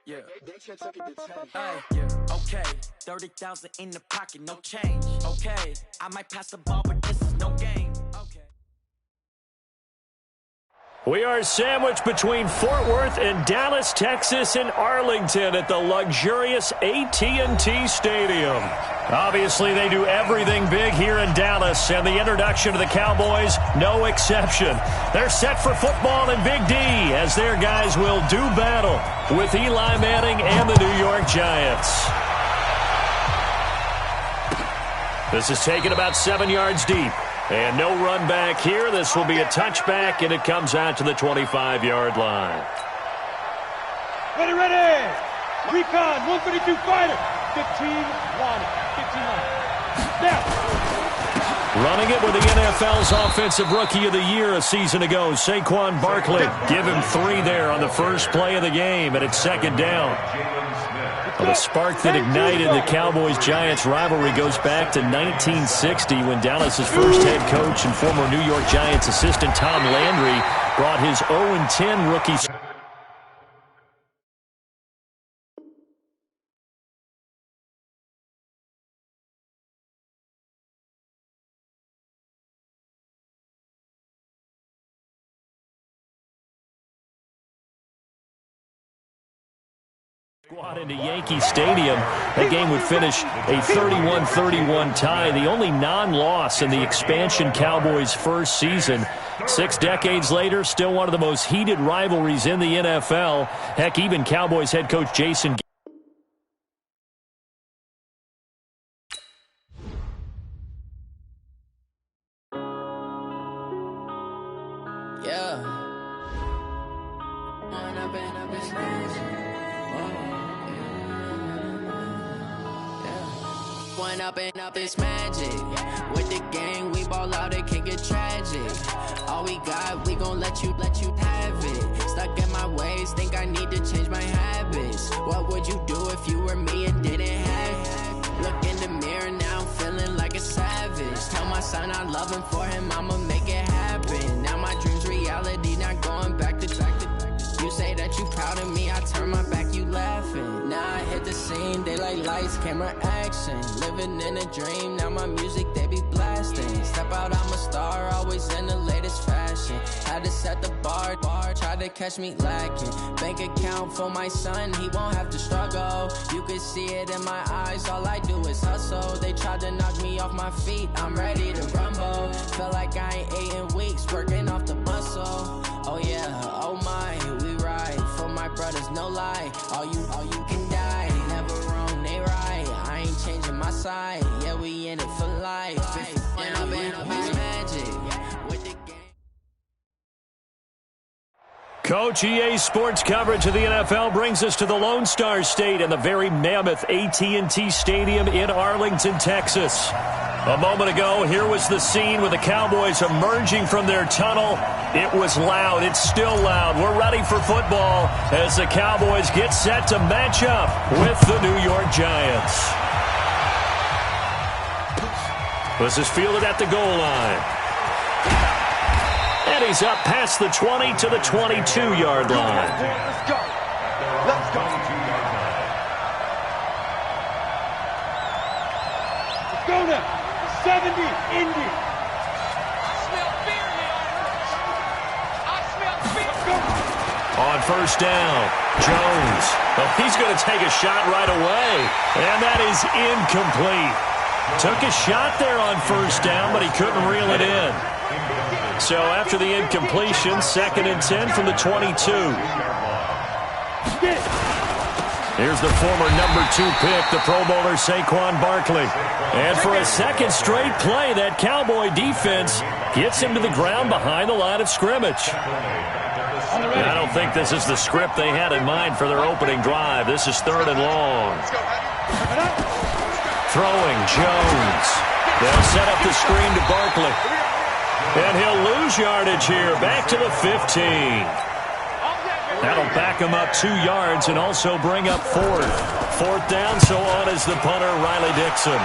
Yeah. Yeah. Okay. 30,000 in the pocket, no change. Okay. I might pass the ball, but this is no game. Okay. We are sandwiched between Fort Worth and Dallas, Texas, and Arlington at the luxurious AT&T Stadium. Obviously, they do everything big here in Dallas, and the introduction to the Cowboys, no exception. They're set for football in Big D as their guys will do battle with Eli Manning and the New York Giants. This is taken about 7 yards deep. And no run back here. This will be a touchback, and it comes out to the 25-yard line. Ready, ready. Recon, 132 fighter. 15 line. 15 line. Now. Running it with the NFL's Offensive Rookie of the Year a season ago, Saquon Barkley. Give him 3 there on the first play of the game, and it's second down. Well, the spark that ignited the Cowboys-Giants rivalry goes back to 1960 when Dallas's first head coach and former New York Giants assistant Tom Landry brought his 0-10 rookie squad into Yankee Stadium. That game would finish a 31-31 tie, the only non-loss in the expansion Cowboys' first season. 6 decades later, still one of the most heated rivalries in the NFL. Heck, even Cowboys head coach Jason up is magic. With the gang, we ball out, it can get tragic. All we got, we gon' let you have it. Stuck in my ways, think I need to change my habits. What would you do if you were me and didn't have it? Look in the mirror, now I'm feeling like a savage. Tell my son I love him, for him I'ma make it happen. Now my dream's reality, not going back to. You say that you proud of me, I turn my back, you laughing. Now I hit the scene, they like lights, camera, action. Living in a dream, now my music, they be blasting. Step out, I'm a star, always in the latest fashion. Had to set the bar, try to catch me lacking. Bank account for my son, he won't have to struggle. You can see it in my eyes, all I do is hustle. They tried to knock me off my feet, I'm ready to rumble. Feel like I ain't ate in weeks, working off the muscle. Oh yeah, oh my, we ride for my brothers, no lie. All you can die, never wrong, they right. I ain't changing my side, yeah, we in it for life. And I've been magic with the game. Coach, EA Sports coverage of the NFL brings us to the Lone Star State and the very mammoth AT&T Stadium in Arlington, Texas. A moment ago, here was the scene with the Cowboys emerging from their tunnel. It was loud. It's still loud. We're ready for football as the Cowboys get set to match up with the New York Giants. This is fielded at the goal line. And he's up past the 20 to the 22-yard line. Let's go. Let's go. Let's go now. 70, Indy. I smell fear now. I smell fear. On first down, Jones. Well, he's going to take a shot right away, and that is incomplete. Took a shot there on first down, but he couldn't reel it in. So after the incompletion, 2nd and 10 from the 22. Here's the former number 2 pick, the Pro Bowler Saquon Barkley. And for a second straight play, that Cowboy defense gets him to the ground behind the line of scrimmage. I don't think this is the script they had in mind for their opening drive. This is 3rd and long. Throwing, Jones. They'll set up the screen to Barkley. And he'll lose yardage here, back to the 15. That'll back him up 2 yards and also bring up 4th. 4th down, so on is the punter, Riley Dixon.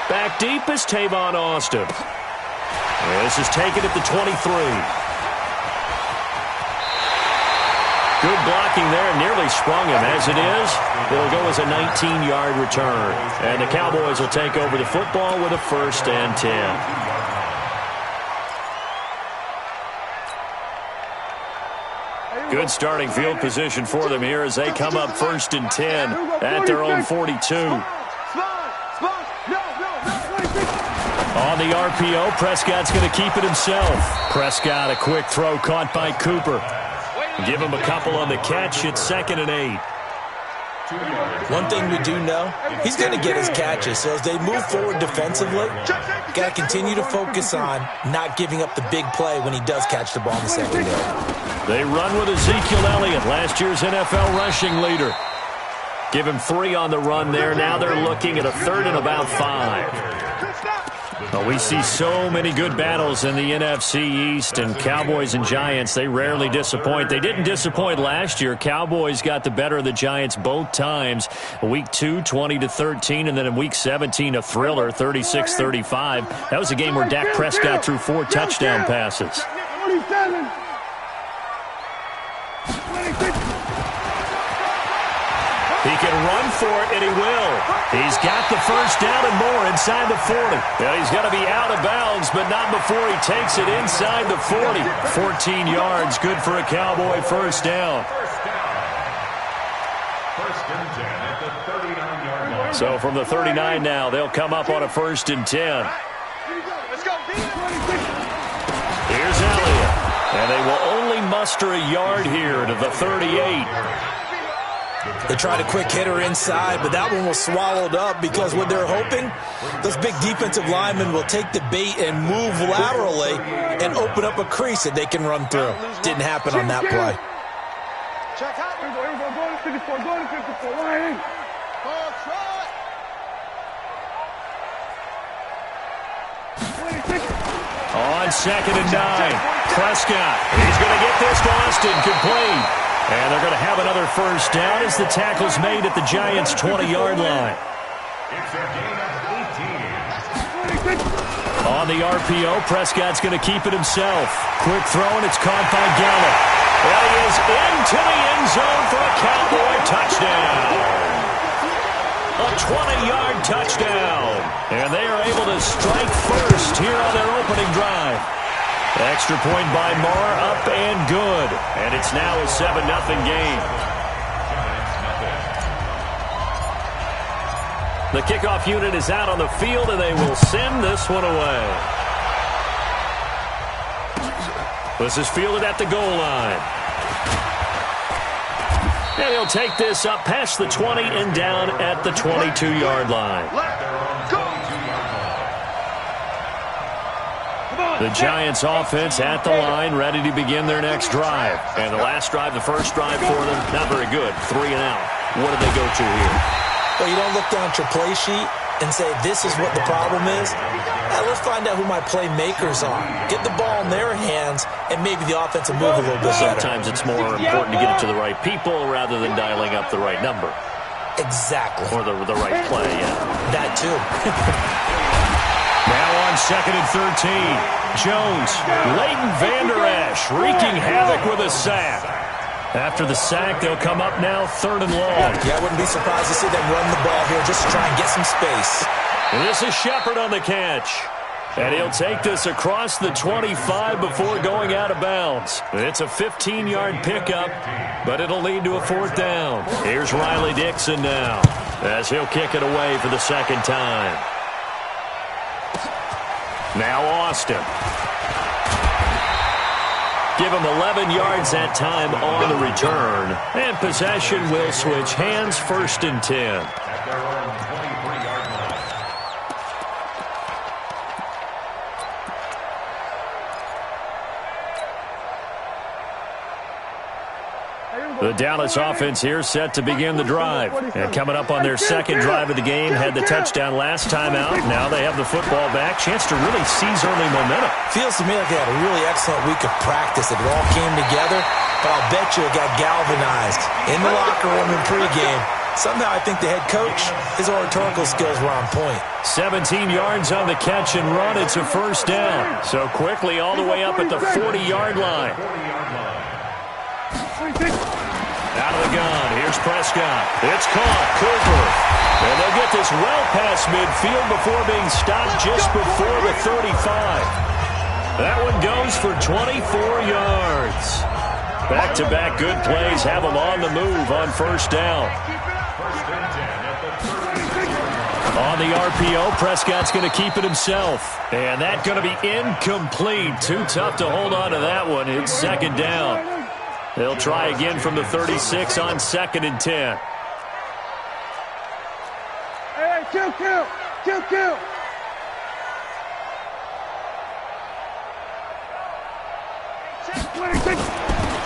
Back deep is Tavon Austin. This is taken at the 23. Good blocking there, nearly sprung him. As it is, it'll go as a 19-yard return. And the Cowboys will take over the football with a 1st and 10. Good starting field position for them here as they come up 1st and 10 at their own 42. On the RPO, Prescott's going to keep it himself. Prescott, a quick throw caught by Cooper. Give him a couple on the catch. It's 2nd and 8. One thing we do know, he's going to get his catches. So as they move forward defensively, got to continue to focus on not giving up the big play when he does catch the ball in the secondary. They run with Ezekiel Elliott, last year's NFL rushing leader. Give him 3 on the run there. Now they're looking at a 3rd and about 5. Well, we see so many good battles in the NFC East, and Cowboys and Giants, they rarely disappoint. They didn't disappoint last year. Cowboys got the better of the Giants both times. Week 2, 20-13, and then in Week 17, a thriller, 36-35. That was a game where Dak Prescott threw 4 touchdown passes. He can run for it, and he will. He's got the 1st down and more inside the 40. Well, he's got to be out of bounds, but not before he takes it inside the 40. 14 yards, good for a Cowboy 1st down. So from the 39 now, they'll come up on a 1st and 10. Here's Elliott. And they will only muster a yard here to the 38. They tried a quick hitter inside, but that one was swallowed up because what they're hoping, those big defensive linemen will take the bait and move laterally and open up a crease that they can run through. Didn't happen on that play. On 2nd and 9, Prescott. He's going to get this to Austin, complete. And they're going to have another 1st down as the tackle's made at the Giants' 20-yard line. On the RPO, Prescott's going to keep it himself. Quick throw, and it's caught by Gallup. Well, he is into the end zone for a Cowboy touchdown. A 20-yard touchdown. And they are able to strike first here on their opening drive. Extra point by Moore, up and good. And it's now a 7-0 game. The kickoff unit is out on the field, and they will send this one away. This is fielded at the goal line. And he'll take this up past the 20 and down at the 22-yard line. The Giants offense at the line, ready to begin their next drive. And the last drive, the first drive for them, not very good. 3 and out. What do they go to here? Well, you don't look down at your play sheet and say, this is what the problem is. Let's find out who my playmakers are. Get the ball in their hands, and maybe the offense will move a little bit better. Sometimes it's more important to get it to the right people rather than dialing up the right number. Exactly. Or the right play, yeah. That too. Now on 2nd and 13. Jones, Leighton Vander Esch wreaking havoc with a sack. After the sack, they'll come up now 3rd and long. Yeah, I wouldn't be surprised to see them run the ball here just to try and get some space. And this is Shepard on the catch. And he'll take this across the 25 before going out of bounds. It's a 15-yard pickup, but it'll lead to a 4th down. Here's Riley Dixon now as he'll kick it away for the 2nd time. Now Austin. Give him 11 yards that time on the return. And possession will switch hands, 1st and 10. The Dallas offense here set to begin the drive. And coming up on their 2nd drive of the game, had the touchdown last time out. Now they have the football back. Chance to really seize early momentum. Feels to me like they had a really excellent week of practice. It all came together, but I'll bet you it got galvanized in the locker room in pregame. Somehow I think the head coach, his oratorical skills were on point. 17 yards on the catch and run. It's a 1st down. So quickly all the way up at the 40-yard line. Out of the gun. Here's Prescott. It's caught. Cooper. And they'll get this well past midfield before being stopped just before the 35. That one goes for 24 yards. Back-to-back good plays have them on the move on first down. On the RPO, Prescott's going to keep it himself. And that's going to be incomplete. Too tough to hold on to that one. It's second down. They'll try again from the 36 on 2nd and 10. Hey, kill.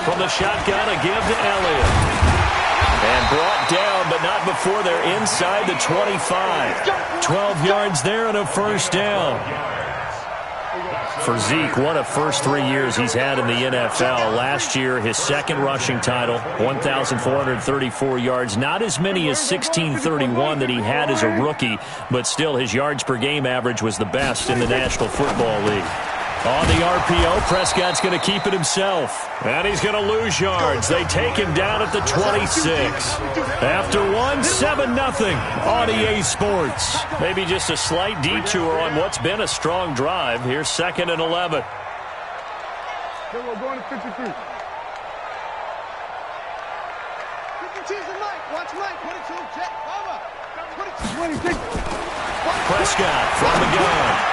From the shotgun, a give to Elliott. And brought down, but not before they're inside the 25. 12 yards there and a first down. For Zeke, what a first 3 years he's had in the NFL. Last year, his second rushing title, 1,434 yards. Not as many as 1,631 that he had as a rookie, but still his yards per game average was the best in the National Football League. On the RPO, Prescott's going to keep it himself. And he's going to lose yards. They take him down at the 26. After 7-0 on EA Sports. Maybe just a slight detour on what's been a strong drive. Here's 2nd and 11. We're going to 53. Watch Mike. 22. Prescott from the gun.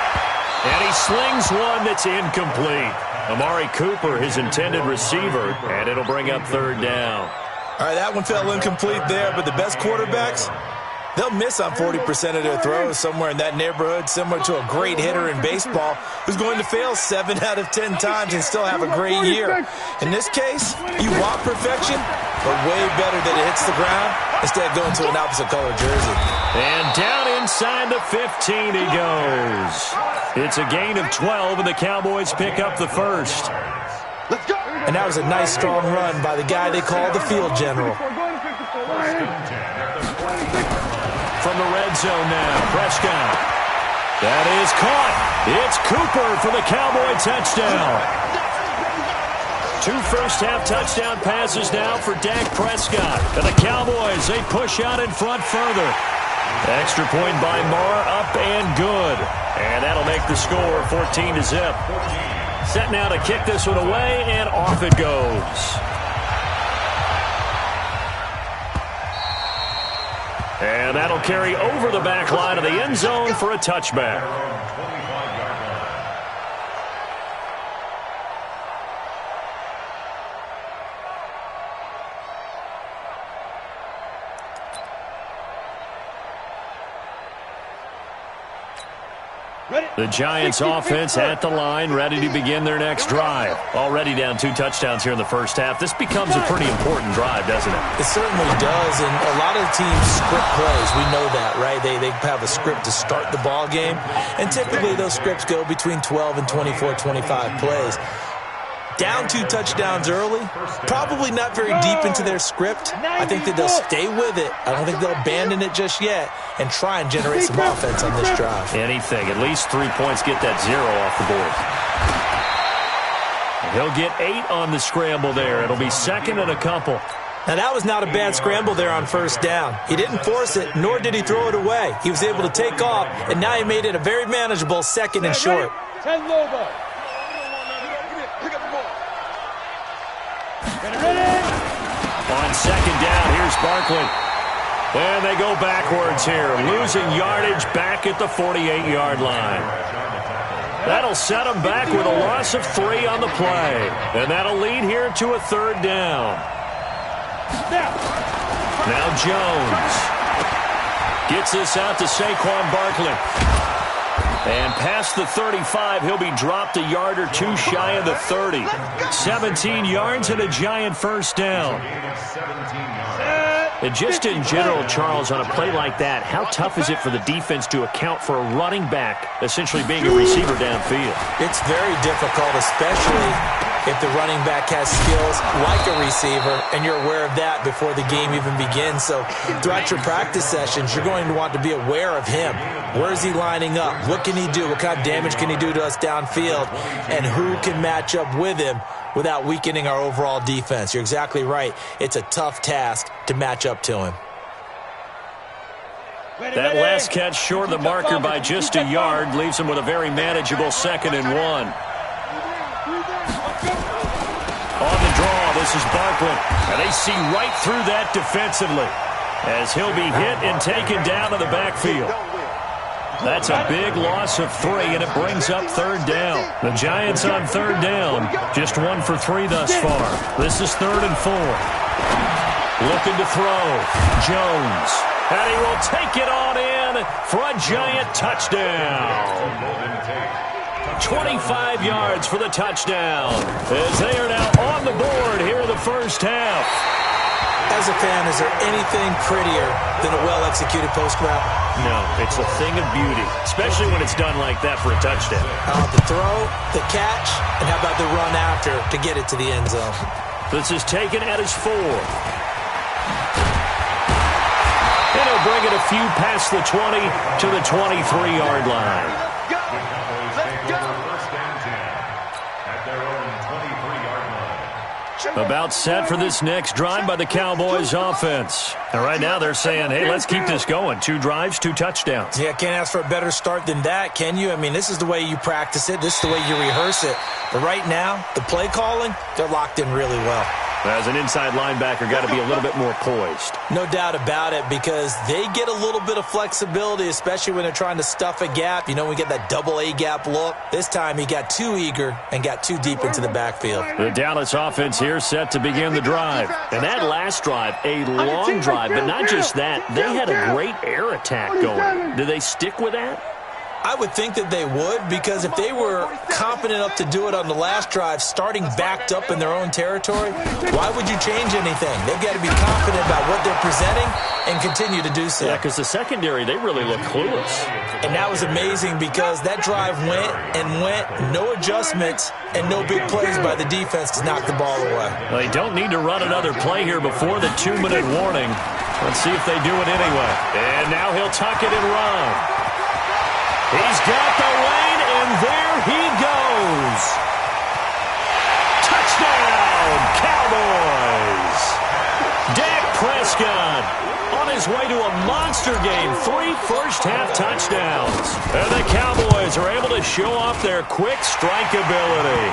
And he slings one that's incomplete. Amari Cooper, his intended receiver, and it'll bring up 3rd down. All right, that one fell incomplete there, but the best quarterbacks, they'll miss on 40% of their throws, somewhere in that neighborhood, similar to a great hitter in baseball who's going to fail 7 out of 10 times and still have a great year. In this case, you want perfection, but way better that it hits the ground instead of going to an opposite color jersey. And down inside the 15 he goes. It's a gain of 12, and the Cowboys pick up the first. Let's go. And that was a nice, strong run by the guy they call the field general. From the red zone now, Prescott. That is caught. It's Cooper for the Cowboy touchdown. 2 first-half touchdown passes now for Dak Prescott. And the Cowboys, they push out in front further. Extra point by Marr, up and good. And that'll make the score 14-0. Set now to kick this one away, and off it goes. And that'll carry over the back line of the end zone for a touchback. The Giants offense at the line, ready to begin their next drive. Already down 2 touchdowns here in the first half. This becomes a pretty important drive, doesn't it? It certainly does, and a lot of teams script plays. We know that, right? They have a script to start the ball game, and typically those scripts go between 12 and 24, 25 plays. Down 2 touchdowns early, probably not very deep into their script. I think that they'll stay with it. I don't think they'll abandon it just yet and try and generate some offense on this drive. Anything. At least 3 points, get that 0 off the board. And he'll get 8 on the scramble there. It'll be 2nd and a couple. Now, that was not a bad scramble there on first down. He didn't force it, nor did he throw it away. He was able to take off, and now he made it a very manageable 2nd and short. 10 Lobo. On 2nd down, here's Barkley. And they go backwards here, losing yardage back at the 48-yard line. That'll set them back with a loss of 3 on the play. And that'll lead here to a 3rd down. Now Jones gets this out to Saquon Barkley. And past the 35, he'll be dropped a yard or 2 shy of the 30. 17 yards and a Giant first down. And just in general, Charles, on a play like that, how tough is it for the defense to account for a running back essentially being a receiver downfield? It's very difficult, especially if the running back has skills like a receiver, and you're aware of that before the game even begins. So throughout your practice sessions, you're going to want to be aware of him. Where is he lining up? What can he do? What kind of damage can he do to us downfield? And who can match up with him without weakening our overall defense? You're exactly right. It's a tough task to match up to him. That last catch short of the marker by just a yard leaves him with a very manageable 2nd and 1. On the draw, this is Barkley. And they see right through that defensively as he'll be hit and taken down to the backfield. That's a big loss of 3, and it brings up 3rd down. The Giants on 3rd down, just 1 for 3 thus far. This is 3rd and 4. Looking to throw. Jones. And he will take it on in for a Giant touchdown. 25 yards for the touchdown as they are now on the board here in the first half. As a fan, is there anything prettier than a well-executed post route? No, it's a thing of beauty, especially when it's done like that for a touchdown. The throw, the catch, and how about the run after to get it to the end zone? This is taken at his 4. And he'll bring it a few past the 20 to the 23-yard line. About set for this next drive by the Cowboys offense. And right now they're saying, hey, let's keep this going. 2 drives, 2 touchdowns. Yeah, can't ask for a better start than that, can you? I mean, this is the way you practice it. This is the way you rehearse it. But right now, the play calling, they're locked in really well. As an inside linebacker, got to be a little bit more poised. No doubt about it, because they get a little bit of flexibility, especially when they're trying to stuff a gap. You know, we get that double A gap look. This time he got too eager and got too deep into the backfield. The Dallas offense here set to begin the drive. And that last drive, a long drive, but not just that. They had a great air attack going. Do they stick with that? I would think that they would, because if they were confident enough to do it on the last drive, starting backed up in their own territory, why would you change anything? They've got to be confident about what they're presenting and continue to do so. Yeah, because the secondary, they really look clueless. And that was amazing, because that drive went and went, no adjustments, and no big plays by the defense to knock the ball away. They don't need to run another play here before the 2-minute warning. Let's see if they do it anyway. And now he'll tuck it and run. He's got the lane, and there he goes. Touchdown, Cowboys. Dak Prescott on his way to a monster game. 3 first-half touchdowns. And the Cowboys are able to show off their quick strike ability.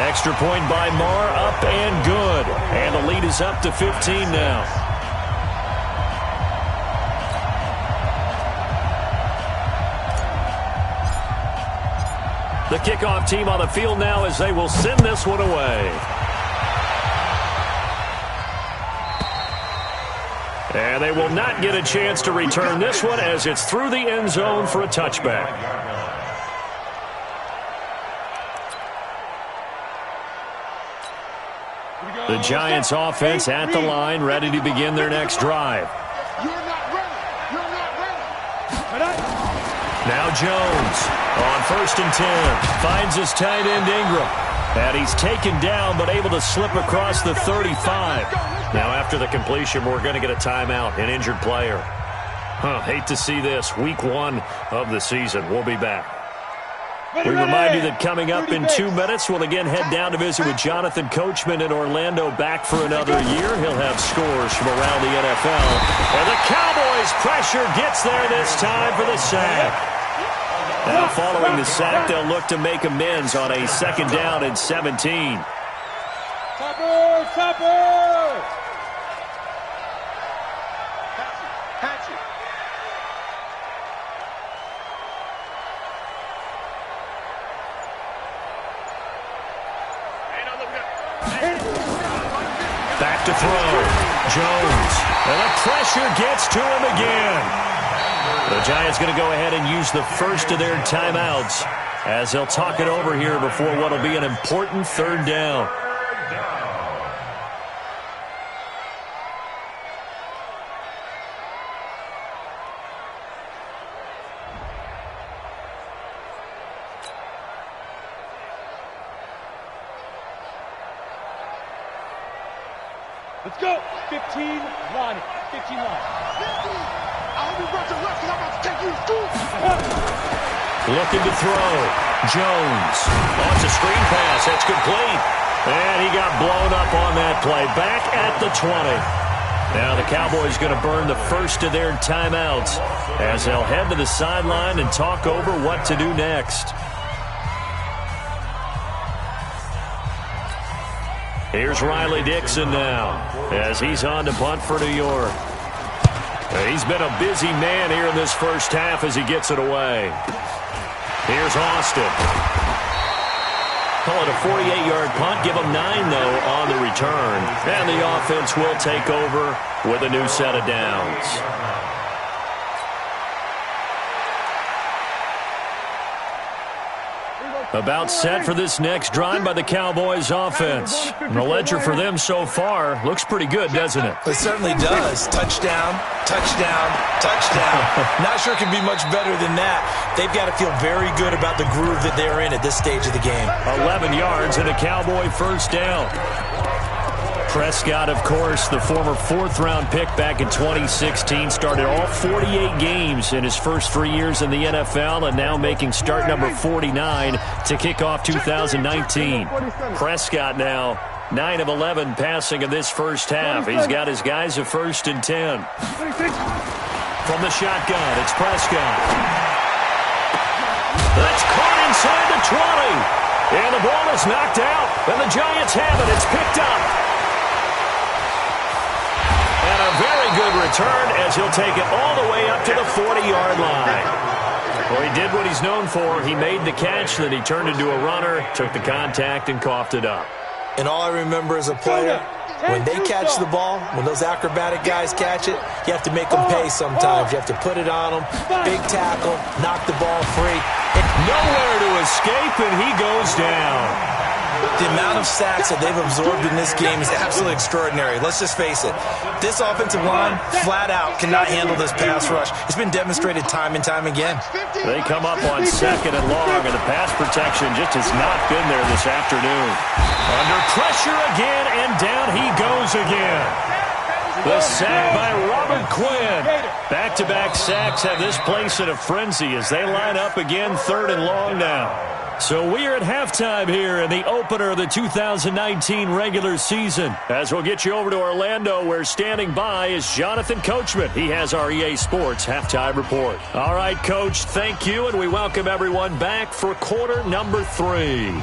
Extra point by Marr, up and good. And the lead is up to 15 now. The kickoff team on the field now as they will send this one away. And they will not get a chance to return this one as it's through the end zone for a touchback. The Giants offense at the line, ready to begin their next drive. Now Jones on 1st and 10. Finds his tight end Ingram. And he's taken down but able to slip across the 35. Now after the completion, we're going to get a timeout, an injured player. Hate to see this. Week 1 of the season. We'll be back. We remind you that coming up in 2 minutes, we'll again head down to visit with Jonathan Coachman in Orlando, back for another year. He'll have scores from around the NFL. And the Cowboys' pressure gets there this time for the sack. Now following the sack, they'll look to make amends on a 2nd down and 17. Topper! Patch it. Back to throw. Jones. And the pressure gets to him again. The Giants going to go ahead and use the first of their timeouts as they'll talk it over here before what will be an important 3rd down. Let's go. 15 line. 15 line. I hope you brought your left, 'cause I'm about to take you to school. Looking to throw. Jones. Oh, it's a screen pass. That's complete. And he got blown up on that play. Back at the 20. Now the Cowboys going to burn the first of their timeouts as they'll head to the sideline and talk over what to do next. Here's Riley Dixon now as he's on to punt for New York. He's been a busy man here in this first half as he gets it away. Here's Austin. Call it a 48-yard punt. Give him 9, though, on the return. And the offense will take over with a new set of downs. About set for this next drive by the Cowboys offense. The ledger for them so far looks pretty good, doesn't it? It certainly does. Touchdown, touchdown, touchdown. Not sure it can be much better than that. They've got to feel very good about the groove that they're in at this stage of the game. 11 yards and a Cowboy first down. Prescott, of course, the former 4th-round pick back in 2016, started all 48 games in his first 3 years in the NFL and now making start number 49 to kick off 2019. Prescott now 9 of 11 passing in this first half. He's got his guys at 1st and 10. From the shotgun, it's Prescott. That's caught inside the 20. And the ball is knocked out. And the Giants have it. It's picked up. And a very good return as he'll take it all the way up to the 40-yard line. Well, he did what he's known for. He made the catch, then he turned into a runner, took the contact, and coughed it up. And all I remember as a player, when they catch the ball, when those acrobatic guys catch it, you have to make them pay sometimes. You have to put it on them, big tackle, knock the ball free. Nowhere to escape, and he goes down. The amount of sacks that they've absorbed in this game is absolutely extraordinary. Let's just face it. This offensive line, flat out, cannot handle this pass rush. It's been demonstrated time and time again. They come up on 2nd and long, and the pass protection just has not been there this afternoon. Under pressure again, and down he goes again. The sack by Robert Quinn. Back-to-back sacks have this place in a frenzy as they line up again 3rd and long now. So we are at halftime here in the opener of the 2019 regular season. As we'll get you over to Orlando, where standing by is Jonathan Coachman. He has our EA Sports halftime report. All right, Coach, thank you, and we welcome everyone back for quarter number 3.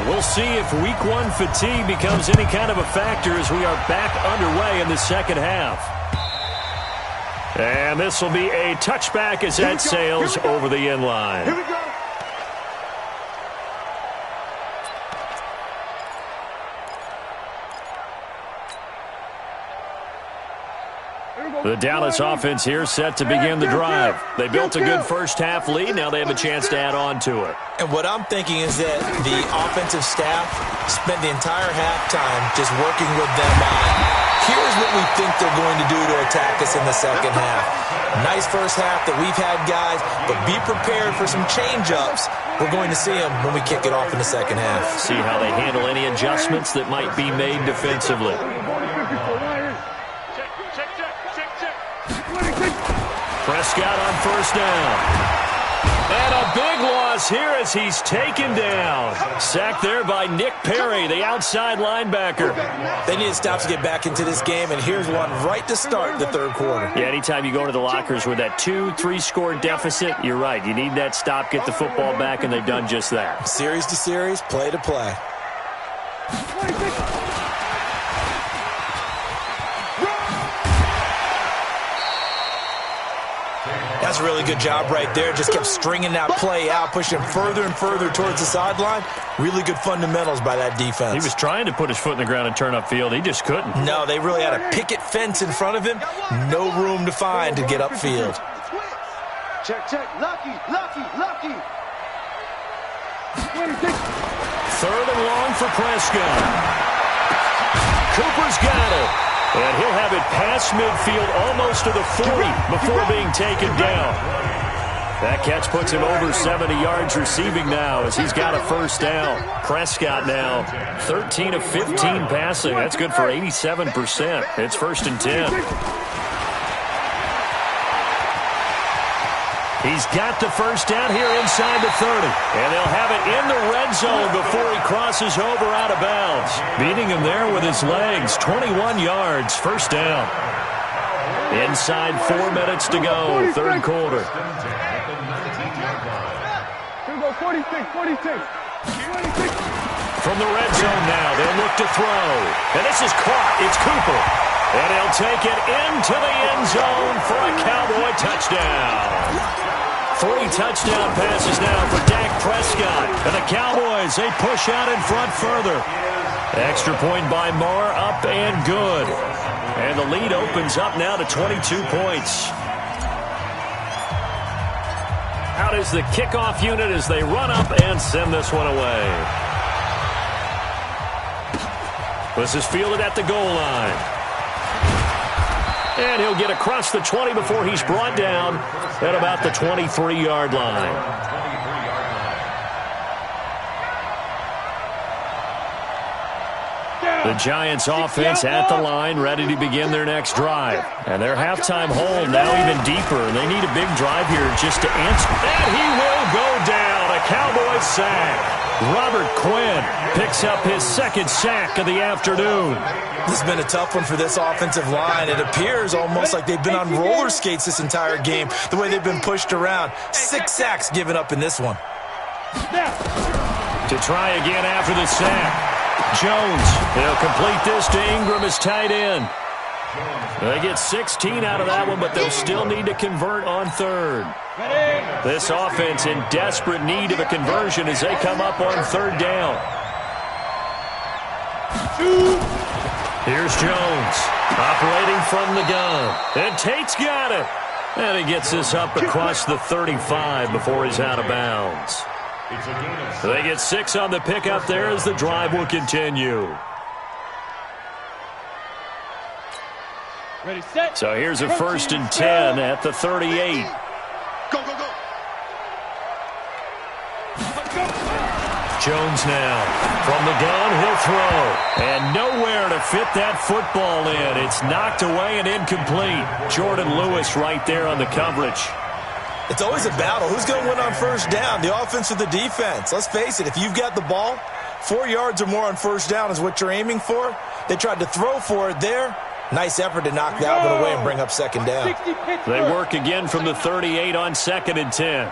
We'll see if week 1 fatigue becomes any kind of a factor as we are back underway in the second half. And this will be a touchback as that sails over the end line. Here we go. The Dallas offense here set to begin the drive. They built a good first half lead. Now they have a chance to add on to it. And what I'm thinking is that the offensive staff spent the entire halftime just working with them on, here's what we think they're going to do to attack us in the second half. Nice first half that we've had, guys, but be prepared for some change-ups. We're going to see them when we kick it off in the second half. See how they handle any adjustments that might be made defensively. Prescott on first down. And a big loss here as he's taken down. Sacked there by Nick Perry, the outside linebacker. They need to stop to get back into this game, and here's one right to start the third quarter. Yeah, anytime you go to the lockers with that 2-3 score deficit, you're right. You need that stop, get the football back, and they've done just that. Series to series, play to play. That's a really good job right there. Just kept stringing that play out, pushing him further and further towards the sideline. Really good fundamentals by that defense. He was trying to put his foot in the ground and turn upfield. He just couldn't. No, they really had a picket fence in front of him. No room to find to get upfield. Check, check. Lucky, lucky, lucky. 3rd and long for Prescott. Cooper's got it. And he'll have it past midfield almost to the 40 before being taken down. That catch puts him over 70 yards receiving now as he's got a first down. Prescott now 13 of 15 passing. That's good for 87%. It's 1st and 10. He's got the first down here inside the 30. And they'll have it in the red zone before he crosses over out of bounds. Beating him there with his legs. 21 yards. First down. Inside 4 minutes to go. Third quarter. Here we go, 46. From the red zone now, they'll look to throw. And this is caught. It's Cooper. And he'll take it into the end zone for a Cowboy touchdown. 3 touchdown passes now for Dak Prescott. And the Cowboys, they push out in front further. Extra point by Marr, up and good. And the lead opens up now to 22 points. Out is the kickoff unit as they run up and send this one away. This is fielded at the goal line. And he'll get across the 20 before he's brought down at about the 23-yard line. The Giants offense at the line, ready to begin their next drive. And their halftime hole now even deeper. And they need a big drive here just to answer. And he will go down. A Cowboy sack. Robert Quinn picks up his 2nd sack of the afternoon. This has been a tough one for this offensive line. It appears almost like they've been on roller skates this entire game, the way they've been pushed around. 6 sacks given up in this one. To try again after the sack. Jones, he'll complete this to Ingram as tight end. They get 16 out of that one, but they'll still need to convert on 3rd. This offense in desperate need of a conversion as they come up on 3rd down. Here's Jones, operating from the gun. And Tate's got it. And he gets this up across the 35 before he's out of bounds. They get 6 on the pickup there as the drive will continue. Ready, set. So here's a 1st and 10 at the 38. Go, go, go. Jones now from the gun, he'll throw. And nowhere to fit that football in. It's knocked away and incomplete. Jordan Lewis right there on the coverage. It's always a battle. Who's going to win on 1st down, the offense or the defense? Let's face it, if you've got the ball, 4 yards or more on 1st down is what you're aiming for. They tried to throw for it there. Nice effort to knock that one away and bring up 2nd down. They work again from the 38 on 2nd and 10.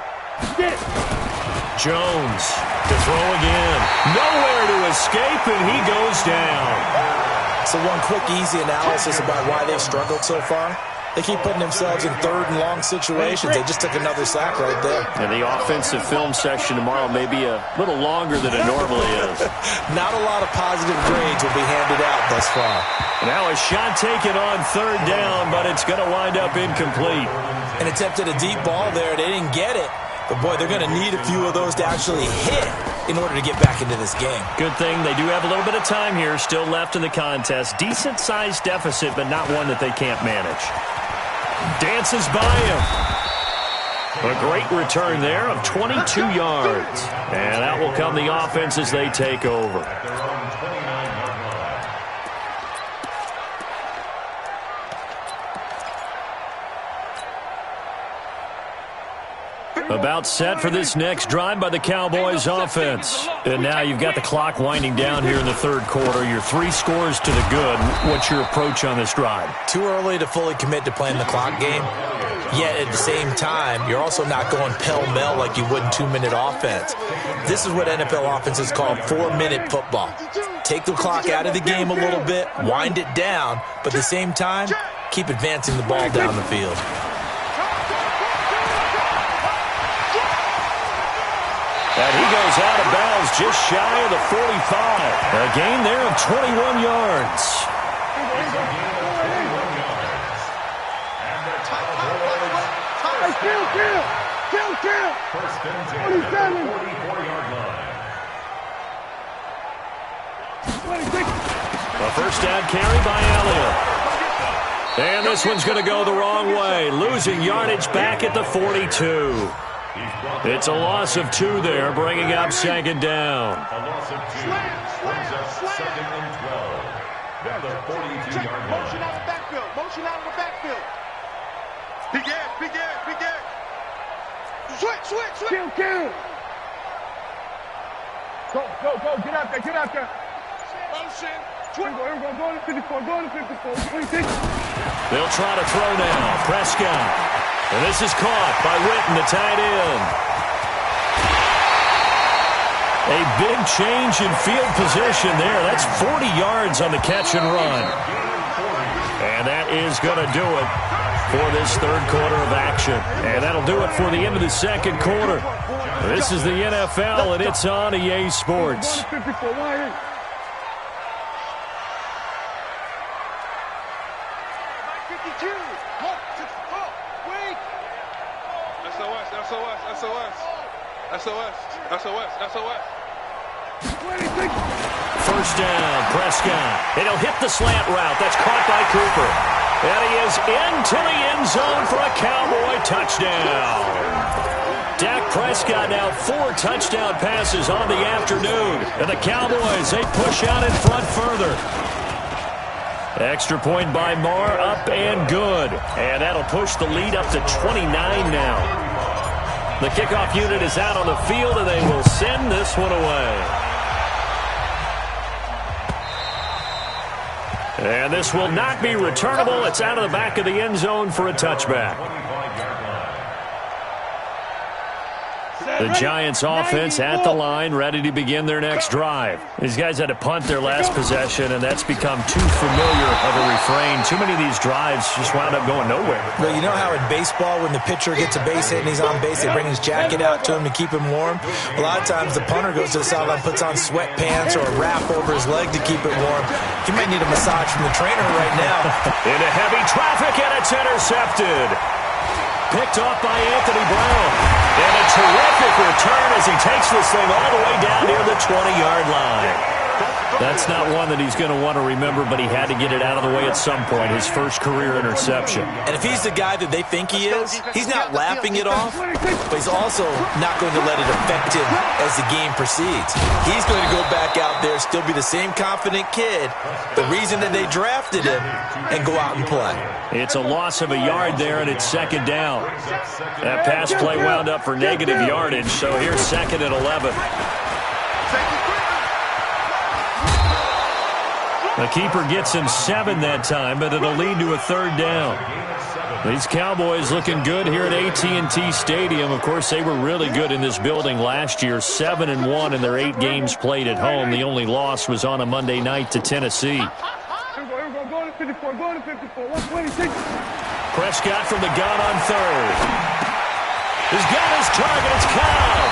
Jones to throw again. Nowhere to escape, and he goes down. So one quick, easy analysis about why they've struggled so far. They keep putting themselves in 3rd and long situations. They just took another sack right there. And the offensive film session tomorrow may be a little longer than it normally is. Not a lot of positive grades will be handed out thus far. Now a shot taken on 3rd down, but it's going to wind up incomplete. And attempted a deep ball there. They didn't get it. But, boy, they're going to need a few of those to actually hit in order to get back into this game. Good thing they do have a little bit of time here still left in the contest. Decent-sized deficit, but not one that they can't manage. Dances by him. A great return there of 22 yards. And that will come the offense as they take over. About set for this next drive by the Cowboys offense. And now you've got the clock winding down here in the 3rd quarter. Your 3 scores to the good. What's your approach on this drive? Too early to fully commit to playing the clock game. Yet at the same time, you're also not going pell-mell like you would in 2-minute offense. This is what NFL offenses call 4-minute football. Take the clock out of the game a little bit, wind it down, but at the same time, keep advancing the ball down the field. And he goes out of bounds just shy of the 45. A gain there of 21 yards. Kill. 27. A 1st down carry by Elliott. And this one's going to go the wrong way. Losing yardage back at the 42. It's a loss of 2 there, bringing up second down. A loss of 2. Brings up second and 12. At the 42-yard line. Motion out of the backfield. Motion out of the backfield. Big Ed, big Ed, big Ed. Switch. Kill. Go. Get out there. Motion. Here we go. Go to 54. 26. They'll try to throw now. Prescott. And this is caught by Witten, the tight end. A big change in field position there. That's 40 yards on the catch and run. And that is going to do it for this third quarter of action. And that'll do it for the end of the second quarter. This is the NFL, and it's on EA Sports. 54. SOS. First down, Prescott. And he'll hit the slant route. That's caught by Cooper. And he is into the end zone for a Cowboy touchdown. Dak Prescott now 4 touchdown passes on the afternoon. And the Cowboys, they push out in front further. Extra point by Marr, up and good. And that'll push the lead up to 29 now. The kickoff unit is out on the field, and they will send this one away. And this will not be returnable. It's out of the back of the end zone for a touchback. The Giants offense at the line, ready to begin their next drive. These guys had to punt their last possession, and that's become too familiar of a refrain. Too many of these drives just wound up going nowhere. Well, you know how in baseball, when the pitcher gets a base hit and he's on base, they bring his jacket out to him to keep him warm? A lot of times the punter goes to the sideline, puts on sweatpants or a wrap over his leg to keep it warm. He might need a massage from the trainer right now. Into heavy traffic, and it's intercepted. Picked off by Anthony Brown. And a terrific return as he takes this thing all the way down near the 20-yard line. That's not one that he's going to want to remember, but he had to get it out of the way at some point, his first career interception. And if he's the guy that they think he is, he's not laughing it off, but he's also not going to let it affect him as the game proceeds. He's going to go back out there, still be the same confident kid, the reason that they drafted him, and go out and play. It's a loss of a yard there, and it's second down. That pass play wound up for negative yardage, so here's second and 11. The keeper gets him 7 that time, but it'll lead to a third down. These Cowboys looking good here at AT&T Stadium. Of course, they were really good in this building last year, 7-1 in their 8 games played at home. The only loss was on a Monday night to Tennessee. Prescott from the gun on third. He's got his target. It's Cobb.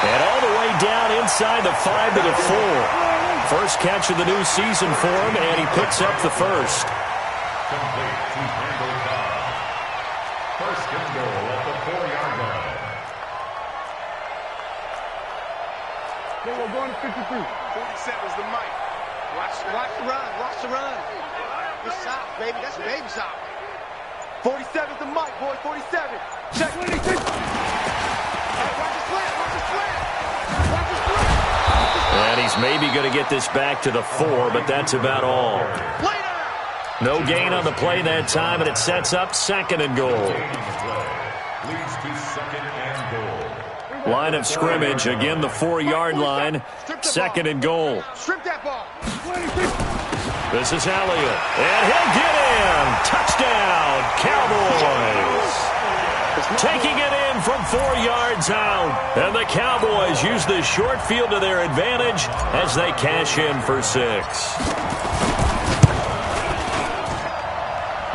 And all the way down inside the 5 to the 4. First catch of the new season for him, and he picks up the first. Complete to Randall Cobb. First and goal at the 4-yard line. We're going to 53. 47's the mic. Watch the run. Good shot, baby. That's a baby shot. 47's the mic, boy. 47. Check. 26. Watch the slant. And he's maybe going to get this back to the 4, but that's about all. No gain on the play that time, and it sets up second and goal. Leads to second and goal. Line of scrimmage, again the 4-yard line. Second and goal. Strip that ball. This is Elliott, and he'll get in. Touchdown, Cowboys. Taking it in from 4 yards out. And the Cowboys use this short field to their advantage as they cash in for 6.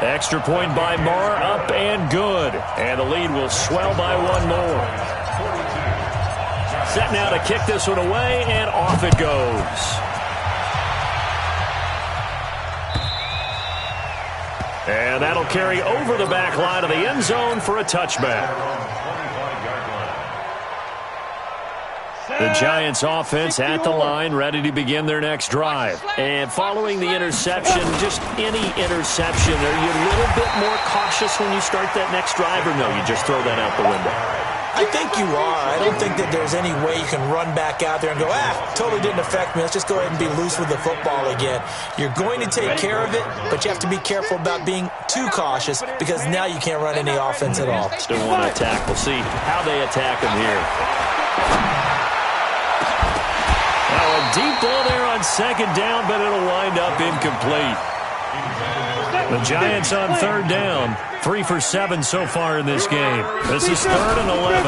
Extra point by Marr, up and good. And the lead will swell by 1 more. Set now to kick this one away, and off it goes. And that'll carry over the back line of the end zone for a touchback. The Giants offense at the line, ready to begin their next drive. And following the interception, just any interception, are you a little bit more cautious when you start that next drive, or no, you just throw that out the window? I think you are. I don't think that there's any way you can run back out there and go, totally didn't affect me. Let's just go ahead and be loose with the football again. You're going to take care of it, but you have to be careful about being too cautious because now you can't run any offense at all. Still want to attack. We'll see how they attack him here. Now a deep ball there on second down, but it'll wind up incomplete. The Giants on third down. 3 for 7 so far in this game. This is 3rd and 11.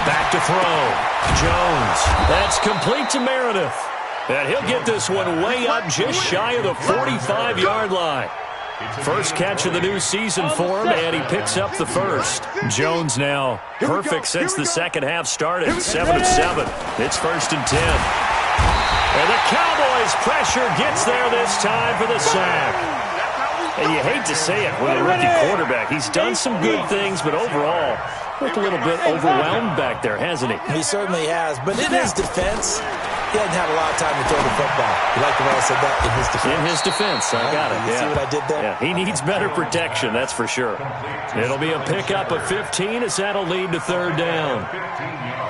Back to throw. Jones. That's complete to Meredith. And he'll get this one way up just shy of the 45-yard line. First catch of the new season for him, and he picks up the first. Jones now perfect since the second half started. 7 of 7. It's 1st and 10. And the Cowboys' pressure gets there this time for the sack. And you hate to say it with a rookie quarterback. He's done some good things, but overall, looked a little bit overwhelmed back there, hasn't he? He certainly has. But in his defense, he hasn't had a lot of time to throw the football. You like the way I said that? In his defense. In his defense. I got it. You see what I did there? Yeah, he needs better protection, that's for sure. It'll be a pickup of 15 as that'll lead to third down.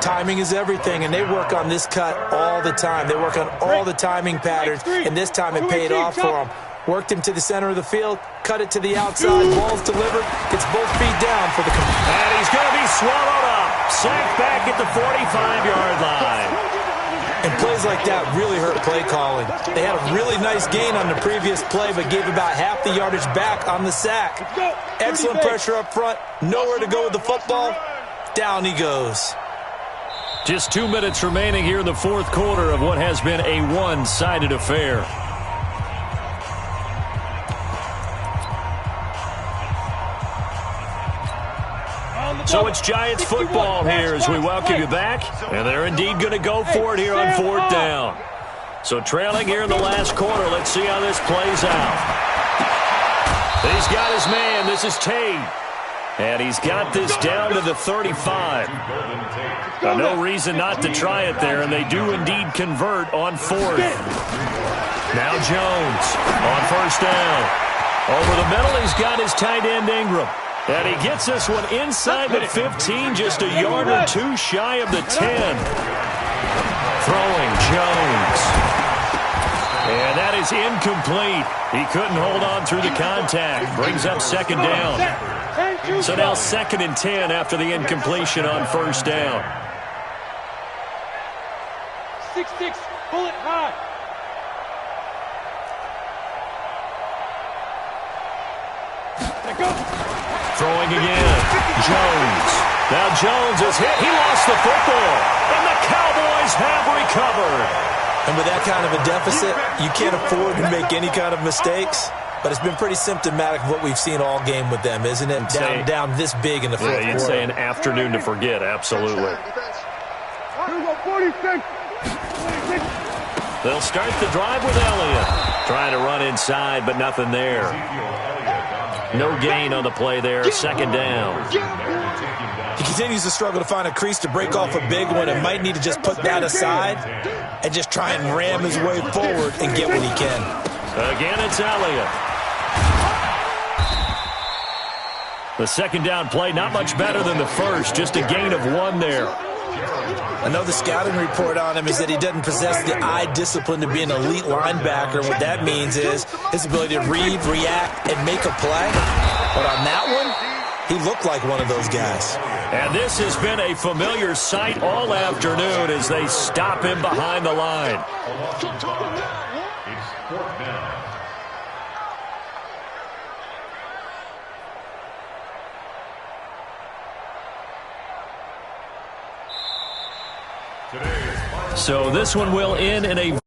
Timing is everything, and they work on this cut all the time. They work on all the timing patterns, and this time it paid off for them. Worked him to the center of the field, cut it to the outside, ball's delivered, gets both feet down for the... And he's going to be swallowed up. Sacked back at the 45-yard line. And plays like that really hurt play calling. They had a really nice gain on the previous play, but gave about half the yardage back on the sack. Excellent pressure up front, nowhere to go with the football. Down he goes. Just 2 minutes remaining here in the fourth quarter of what has been a one-sided affair. So it's Giants football here as we welcome you back. And they're indeed going to go for it here on 4th down. So trailing here in the last quarter. Let's see how this plays out. He's got his man. This is Tate. And he's got this down to the 35. No reason not to try it there, and they do indeed convert on 4th. Now Jones on 1st down. Over the middle, he's got his tight end Ingram. And he gets this one inside the 15, just a yard or two shy of the 10. Throwing Jones. And that is incomplete. He couldn't hold on through the contact. Brings up second down. So now 2nd and 10 after the incompletion on 1st down. 6-6, pull it high. Go. Throwing again. Jones. Now Jones is hit. He lost the football. And the Cowboys have recovered. And with that kind of a deficit, you can't afford to make any kind of mistakes. But it's been pretty symptomatic of what we've seen all game with them, isn't it? Down this big in the fourth quarter. You'd say an afternoon to forget, absolutely. They'll start the drive with Elliott. Trying to run inside, but nothing there. No gain on the play there, 2nd down. He continues to struggle to find a crease to break off a big one and might need to just put that aside and just try and ram his way forward and get what he can. Again, it's Elliott. The 2nd down play, not much better than the first, just a gain of 1 there. I know the scouting report on him is that he doesn't possess the eye discipline to be an elite linebacker. What that means is his ability to read, react, and make a play. But on that one, he looked like one of those guys. And this has been a familiar sight all afternoon as they stop him behind the line. So this one will end in a